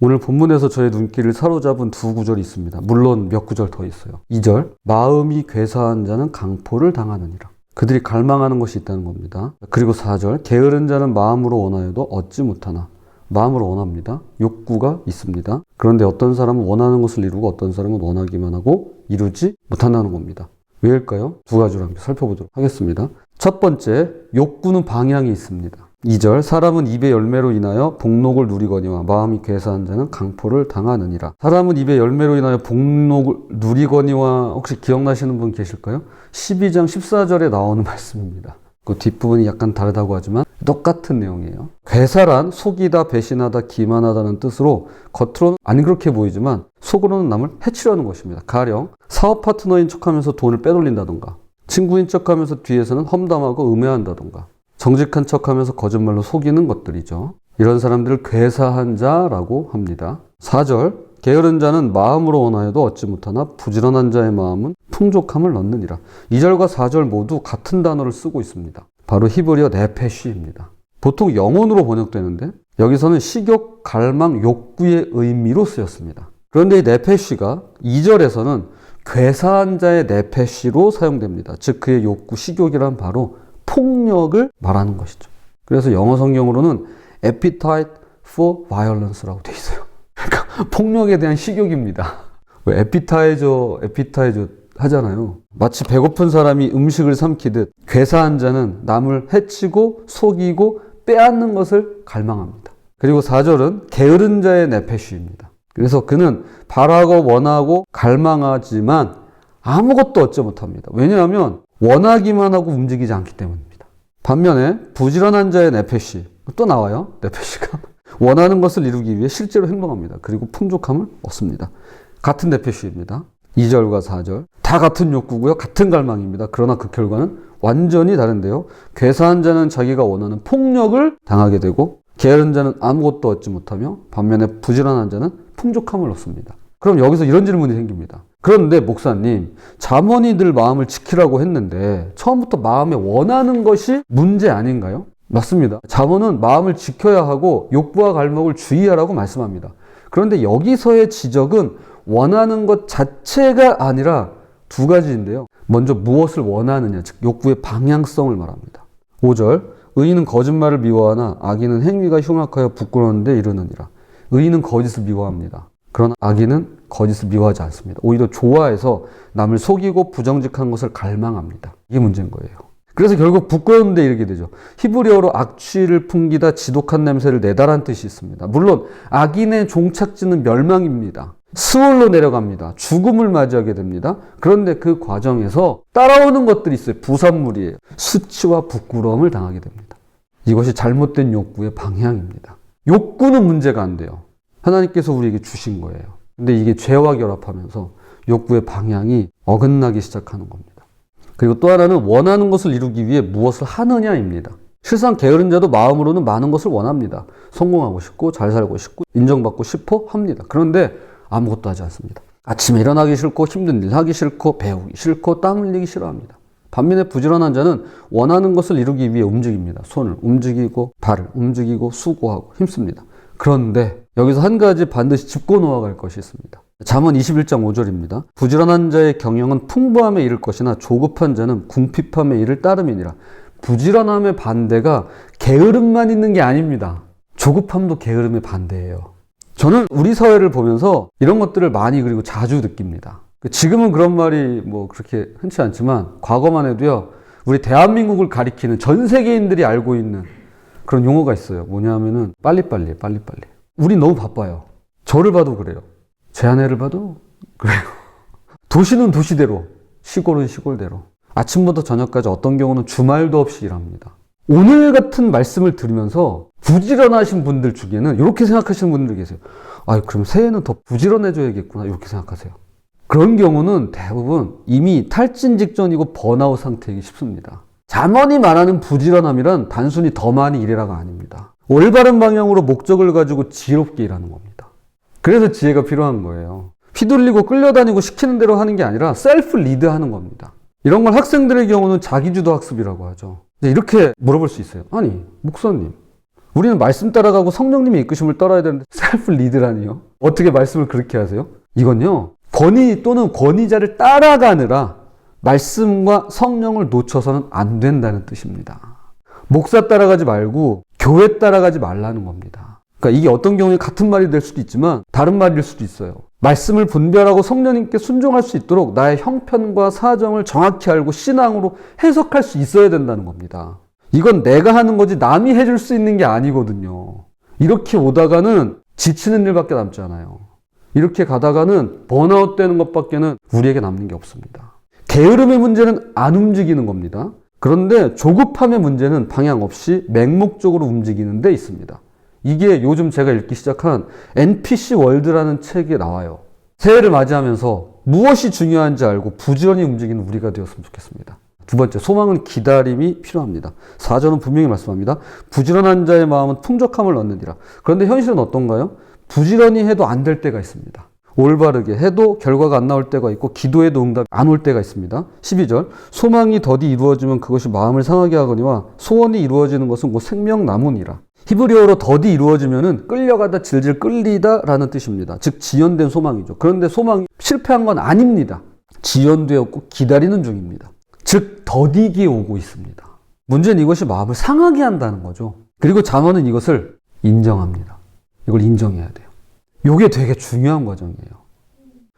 오늘 본문에서 저의 눈길을 사로잡은 두 구절이 있습니다. 물론 몇 구절 더 있어요. 2절, 마음이 괴사한 자는 강포를 당하느니라. 그들이 갈망하는 것이 있다는 겁니다. 그리고 4절, 게으른 자는 마음으로 원하여도 얻지 못하나. 마음으로 원합니다. 욕구가 있습니다. 그런데 어떤 사람은 원하는 것을 이루고 어떤 사람은 원하기만 하고 이루지 못한다는 겁니다. 왜일까요? 두 가지로 함께 살펴보도록 하겠습니다. 첫 번째, 욕구는 방향이 있습니다. 2절, 사람은 입의 열매로 인하여 복록을 누리거니와 마음이 괴사한 자는 강포를 당하느니라. 사람은 입의 열매로 인하여 복록을 누리거니와, 혹시 기억나시는 분 계실까요? 12장 14절에 나오는 말씀입니다. 그 뒷부분이 약간 다르다고 하지만 똑같은 내용이에요. 괴사란 속이다, 배신하다, 기만하다는 뜻으로 겉으로는 안 그렇게 보이지만 속으로는 남을 해치려는 것입니다. 가령 사업 파트너인 척하면서 돈을 빼돌린다던가, 친구인 척하면서 뒤에서는 험담하고 음해한다던가, 정직한 척하면서 거짓말로 속이는 것들이죠. 이런 사람들을 괴사한 자라고 합니다. 4절, 게으른 자는 마음으로 원하여도 얻지 못하나 부지런한 자의 마음은 풍족함을 얻느니라. 2절과 4절 모두 같은 단어를 쓰고 있습니다. 바로 히브리어 네페쉬입니다. 보통 영혼으로 번역되는데 여기서는 식욕, 갈망, 욕구의 의미로 쓰였습니다. 그런데 이 네페쉬가 2절에서는 괴사한 자의 네페쉬로 사용됩니다. 즉 그의 욕구, 식욕이란 바로 폭력을 말하는 것이죠. 그래서 영어 성경으로는 appetite for violence라고 돼 있어요. 그러니까 폭력에 대한 식욕입니다. 왜 에피타이저 하잖아요. 마치 배고픈 사람이 음식을 삼키듯 괴사한 자는 남을 해치고 속이고 빼앗는 것을 갈망합니다. 그리고 4절은 게으른 자의 네페쉬입니다. 그래서 그는 바라고 원하고 갈망하지만 아무것도 얻지 못합니다. 왜냐하면 원하기만 하고 움직이지 않기 때문입니다. 반면에 부지런한 자의 네페쉬, 또 나와요. 네페쉬가 원하는 것을 이루기 위해 실제로 행동합니다. 그리고 풍족함을 얻습니다. 같은 네페쉬입니다. 2절과 4절 다 같은 욕구고요. 같은 갈망입니다. 그러나 그 결과는 완전히 다른데요. 괴사한 자는 자기가 원하는 폭력을 당하게 되고 게으른 자는 아무것도 얻지 못하며 반면에 부지런한 자는 풍족함을 얻습니다. 그럼 여기서 이런 질문이 생깁니다. 그런데 목사님, 잠언이 늘 마음을 지키라고 했는데 처음부터 마음에 원하는 것이 문제 아닌가요? 맞습니다. 잠언은 마음을 지켜야 하고 욕구와 갈망을 주의하라고 말씀합니다. 그런데 여기서의 지적은 원하는 것 자체가 아니라 두 가지인데요. 먼저 무엇을 원하느냐, 즉 욕구의 방향성을 말합니다. 5절, 의인은 거짓말을 미워하나 악인은 행위가 흉악하여 부끄러운 데 이르느니라. 의인은 거짓을 미워합니다. 그러나 악인은 거짓을 미워하지 않습니다. 오히려 좋아해서 남을 속이고 부정직한 것을 갈망합니다. 이게 문제인 거예요. 그래서 결국 부끄러운 데 이르게 되죠. 히브리어로 악취를 풍기다, 지독한 냄새를 내다란 뜻이 있습니다. 물론 악인의 종착지는 멸망입니다. 스올로 내려갑니다. 죽음을 맞이하게 됩니다. 그런데 그 과정에서 따라오는 것들이 있어요. 부산물이에요. 수치와 부끄러움을 당하게 됩니다. 이것이 잘못된 욕구의 방향입니다. 욕구는 문제가 안 돼요. 하나님께서 우리에게 주신 거예요. 근데 이게 죄와 결합하면서 욕구의 방향이 어긋나기 시작하는 겁니다. 그리고 또 하나는 원하는 것을 이루기 위해 무엇을 하느냐입니다. 실상 게으른 자도 마음으로는 많은 것을 원합니다. 성공하고 싶고 잘 살고 싶고 인정받고 싶어 합니다. 그런데 아무것도 하지 않습니다. 아침에 일어나기 싫고 힘든 일 하기 싫고 배우기 싫고 땀 흘리기 싫어합니다. 반면에 부지런한 자는 원하는 것을 이루기 위해 움직입니다. 손을 움직이고 발을 움직이고 수고하고 힘씁니다. 그런데 여기서 한 가지 반드시 짚고 넘어갈 것이 있습니다. 잠언 21장 5절입니다. 부지런한 자의 경영은 풍부함에 이를 것이나 조급한 자는 궁핍함에 이를 따름이니라. 부지런함의 반대가 게으름만 있는 게 아닙니다. 조급함도 게으름의 반대예요. 저는 우리 사회를 보면서 이런 것들을 많이 그리고 자주 느낍니다. 지금은 그런 말이 뭐 그렇게 흔치 않지만 과거만 해도요. 우리 대한민국을 가리키는 전 세계인들이 알고 있는 그런 용어가 있어요. 뭐냐면은 빨리빨리. 우리 너무 바빠요. 저를 봐도 그래요. 제 아내를 봐도 그래요. 도시는 도시대로, 시골은 시골대로. 아침부터 저녁까지 어떤 경우는 주말도 없이 일합니다. 오늘 같은 말씀을 들으면서 부지런하신 분들 중에는 이렇게 생각하시는 분들이 계세요. 아, 그럼 새해는 더 부지런해져야겠구나 이렇게 생각하세요. 그런 경우는 대부분 이미 탈진 직전이고 번아웃 상태이기 쉽습니다. 잠언이 말하는 부지런함이란 단순히 더 많이 일해라가 아닙니다. 올바른 방향으로 목적을 가지고 지혜롭게 일하는 겁니다. 그래서 지혜가 필요한 거예요. 휘둘리고 끌려다니고 시키는 대로 하는 게 아니라 셀프 리드하는 겁니다. 이런 걸 학생들의 경우는 자기주도 학습이라고 하죠. 이렇게 물어볼 수 있어요. 아니, 목사님, 우리는 말씀 따라가고 성령님의 이끄심을 따라야 되는데 셀프 리드라니요. 어떻게 말씀을 그렇게 하세요? 이건요, 권위 또는 권위자를 따라가느라 말씀과 성령을 놓쳐서는 안 된다는 뜻입니다. 목사 따라가지 말고 교회 따라가지 말라는 겁니다. 그러니까 이게 어떤 경우에 같은 말이 될 수도 있지만 다른 말일 수도 있어요. 말씀을 분별하고 성령님께 순종할 수 있도록 나의 형편과 사정을 정확히 알고 신앙으로 해석할 수 있어야 된다는 겁니다. 이건 내가 하는 거지 남이 해줄 수 있는 게 아니거든요. 이렇게 오다가는 지치는 일밖에 남지 않아요. 이렇게 가다가는 번아웃 되는 것밖에는 우리에게 남는 게 없습니다. 게으름의 문제는 안 움직이는 겁니다. 그런데 조급함의 문제는 방향 없이 맹목적으로 움직이는 데 있습니다. 이게 요즘 제가 읽기 시작한 NPC 월드라는 책에 나와요. 새해를 맞이하면서 무엇이 중요한지 알고 부지런히 움직이는 우리가 되었으면 좋겠습니다. 두 번째, 소망은 기다림이 필요합니다. 4절은 분명히 말씀합니다. 부지런한 자의 마음은 풍족함을 얻느니라. 그런데 현실은 어떤가요? 부지런히 해도 안 될 때가 있습니다. 올바르게 해도 결과가 안 나올 때가 있고 기도해도 응답이 안 올 때가 있습니다. 12절, 소망이 더디 이루어지면 그것이 마음을 상하게 하거니와 소원이 이루어지는 것은 곧 생명나무니라. 히브리어로 더디 이루어지면은 끌려가다 질질 끌리다 라는 뜻입니다. 즉 지연된 소망이죠. 그런데 소망이 실패한 건 아닙니다. 지연되었고 기다리는 중입니다. 즉 더디게 오고 있습니다. 문제는 이것이 마음을 상하게 한다는 거죠. 그리고 잠언은 이것을 인정합니다. 이걸 인정해야 돼요. 이게 되게 중요한 과정이에요.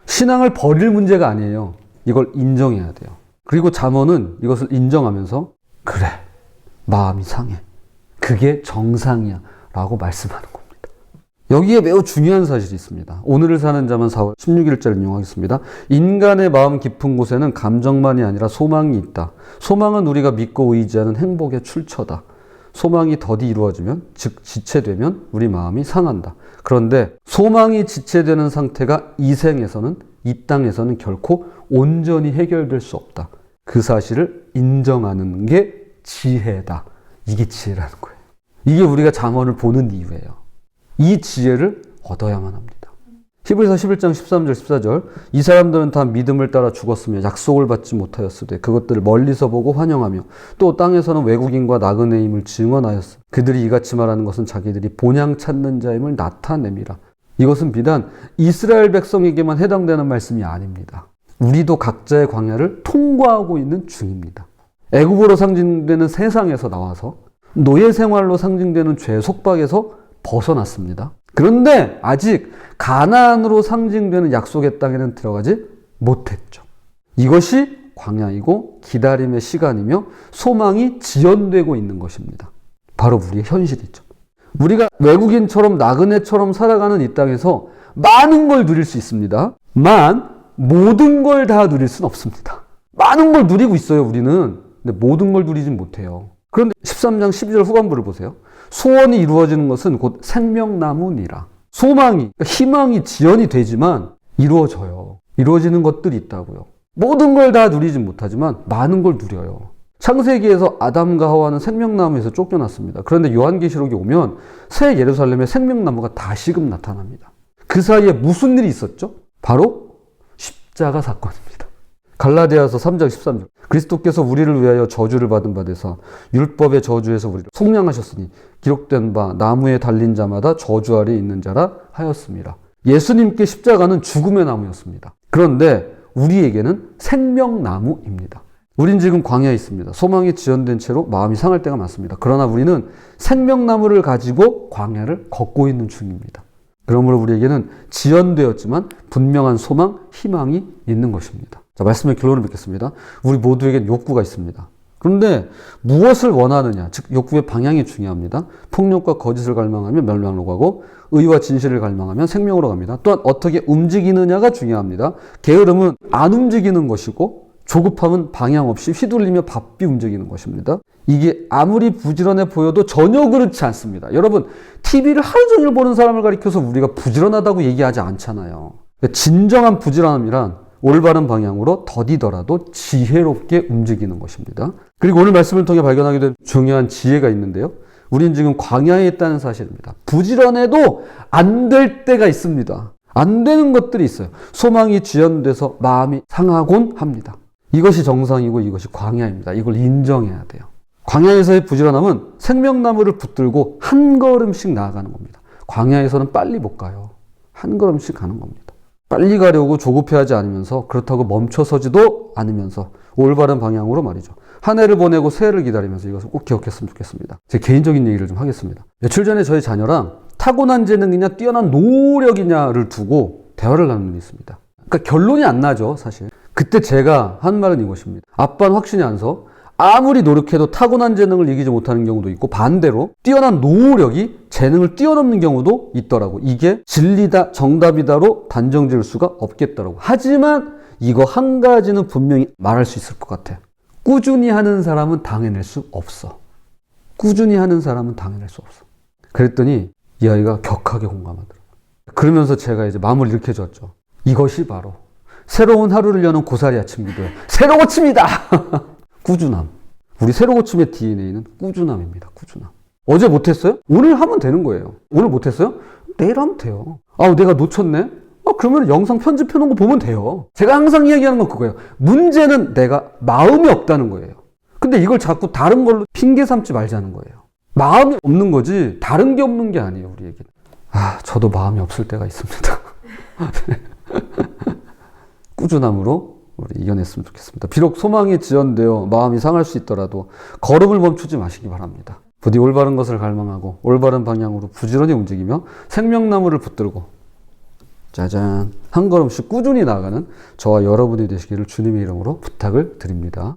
신앙을 버릴 문제가 아니에요. 이걸 인정해야 돼요. 그리고 잠언은 이것을 인정하면서 그래, 마음이 상해. 그게 정상이야 라고 말씀하는 겁니다. 여기에 매우 중요한 사실이 있습니다. 오늘을 사는 자만 4월 16일자를 인용하겠습니다. 인간의 마음 깊은 곳에는 감정만이 아니라 소망이 있다. 소망은 우리가 믿고 의지하는 행복의 출처다. 소망이 더디 이루어지면, 즉 지체되면 우리 마음이 상한다. 그런데 소망이 지체되는 상태가 이 생에서는, 이 땅에서는 결코 온전히 해결될 수 없다. 그 사실을 인정하는 게 지혜다. 이게 지혜라는 거예요. 이게 우리가 잠언을 보는 이유예요. 이 지혜를 얻어야만 합니다. 히브리서 11장 13절 14절, 이 사람들은 다 믿음을 따라 죽었으며 약속을 받지 못하였으되 그것들을 멀리서 보고 환영하며 또 땅에서는 외국인과 나그네임을 증언하였으. 그들이 이같이 말하는 것은 자기들이 본향 찾는 자임을 나타냅니다. 이것은 비단 이스라엘 백성에게만 해당되는 말씀이 아닙니다. 우리도 각자의 광야를 통과하고 있는 중입니다. 애굽으로 상징되는 세상에서 나와서 노예 생활로 상징되는 죄 속박에서 벗어났습니다. 그런데 아직 가나안으로 상징되는 약속의 땅에는 들어가지 못했죠. 이것이 광야이고 기다림의 시간이며 소망이 지연되고 있는 것입니다. 바로 우리의 현실이죠. 우리가 외국인처럼 나그네처럼 살아가는 이 땅에서 많은 걸 누릴 수 있습니다. 모든 걸 다 누릴 수는 없습니다. 많은 걸 누리고 있어요, 우리는. 근데 모든 걸 누리진 못해요. 그런데 13장 12절 후반부를 보세요. 소원이 이루어지는 것은 곧 생명나무니라. 소망이, 희망이 지연이 되지만 이루어져요. 이루어지는 것들이 있다고요. 모든 걸 다 누리진 못하지만 많은 걸 누려요. 창세기에서 아담과 하와는 생명나무에서 쫓겨났습니다. 그런데 요한계시록에 오면 새 예루살렘에 생명나무가 다시금 나타납니다. 그 사이에 무슨 일이 있었죠? 바로 십자가 사건입니다. 갈라디아서 3장 13절, 그리스도께서 우리를 위하여 저주를 받은 바 되사 율법의 저주에서 우리를 속량하셨으니 기록된 바 나무에 달린 자마다 저주 아래 있는 자라 하였습니다. 예수님께 십자가는 죽음의 나무였습니다. 그런데 우리에게는 생명나무입니다. 우린 지금 광야에 있습니다. 소망이 지연된 채로 마음이 상할 때가 많습니다. 그러나 우리는 생명나무를 가지고 광야를 걷고 있는 중입니다. 그러므로 우리에게는 지연되었지만 분명한 소망, 희망이 있는 것입니다. 자, 말씀의 결론을 맺겠습니다. 우리 모두에겐 욕구가 있습니다. 그런데 무엇을 원하느냐, 즉 욕구의 방향이 중요합니다. 폭력과 거짓을 갈망하면 멸망으로 가고 의와 진실을 갈망하면 생명으로 갑니다. 또한 어떻게 움직이느냐가 중요합니다. 게으름은 안 움직이는 것이고 조급함은 방향 없이 휘둘리며 바삐 움직이는 것입니다. 이게 아무리 부지런해 보여도 전혀 그렇지 않습니다. 여러분, TV를 하루 종일 보는 사람을 가리켜서 우리가 부지런하다고 얘기하지 않잖아요. 진정한 부지런함이란 올바른 방향으로 더디더라도 지혜롭게 움직이는 것입니다. 그리고 오늘 말씀을 통해 발견하게 된 중요한 지혜가 있는데요. 우린 지금 광야에 있다는 사실입니다. 부지런해도 안 될 때가 있습니다. 안 되는 것들이 있어요. 소망이 지연돼서 마음이 상하곤 합니다. 이것이 정상이고 이것이 광야입니다. 이걸 인정해야 돼요. 광야에서의 부지런함은 생명나무를 붙들고 한 걸음씩 나아가는 겁니다. 광야에서는 빨리 못 가요. 한 걸음씩 가는 겁니다. 빨리 가려고 조급해하지 않으면서 그렇다고 멈춰서지도 않으면서 올바른 방향으로 말이죠. 한 해를 보내고 새해를 기다리면서 이것을 꼭 기억했으면 좋겠습니다. 제 개인적인 얘기를 좀 하겠습니다. 며칠 전에 저희 자녀랑 타고난 재능이냐 뛰어난 노력이냐를 두고 대화를 나눈 일이 있습니다. 그러니까 결론이 안 나죠, 사실. 그때 제가 한 말은 이것입니다. 아빠는 확신이 안 서. 아무리 노력해도 타고난 재능을 이기지 못하는 경우도 있고 반대로 뛰어난 노력이 재능을 뛰어넘는 경우도 있더라고. 이게 진리다, 정답이다로 단정 지을 수가 없겠더라고. 하지만 이거 한 가지는 분명히 말할 수 있을 것 같아. 꾸준히 하는 사람은 당해낼 수 없어. 꾸준히 하는 사람은 당해낼 수 없어. 그랬더니 이 아이가 격하게 공감하더라고요. 그러면서 제가 이제 마음을 이렇게 줬죠. 이것이 바로 새로운 하루를 여는 고사리 아침 기도예요. 새로 고침이다! 꾸준함. 우리 새로 고침의 DNA는 꾸준함입니다. 꾸준함. 어제 못했어요? 오늘 하면 되는 거예요. 오늘 못했어요? 내일 하면 돼요. 아, 내가 놓쳤네? 그러면 영상 편집해 놓은 거 보면 돼요. 제가 항상 이야기하는 건 그거예요. 문제는 내가 마음이 없다는 거예요. 근데 이걸 자꾸 다른 걸로 핑계 삼지 말자는 거예요. 마음이 없는 거지 다른 게 없는 게 아니에요, 우리에게는. 저도 마음이 없을 때가 있습니다. 꾸준함으로 우리 이겨냈으면 좋겠습니다. 비록 소망이 지연되어 마음이 상할 수 있더라도 걸음을 멈추지 마시기 바랍니다. 부디 올바른 것을 갈망하고 올바른 방향으로 부지런히 움직이며 생명나무를 붙들고 짜잔 한 걸음씩 꾸준히 나아가는 저와 여러분이 되시기를 주님의 이름으로 부탁을 드립니다.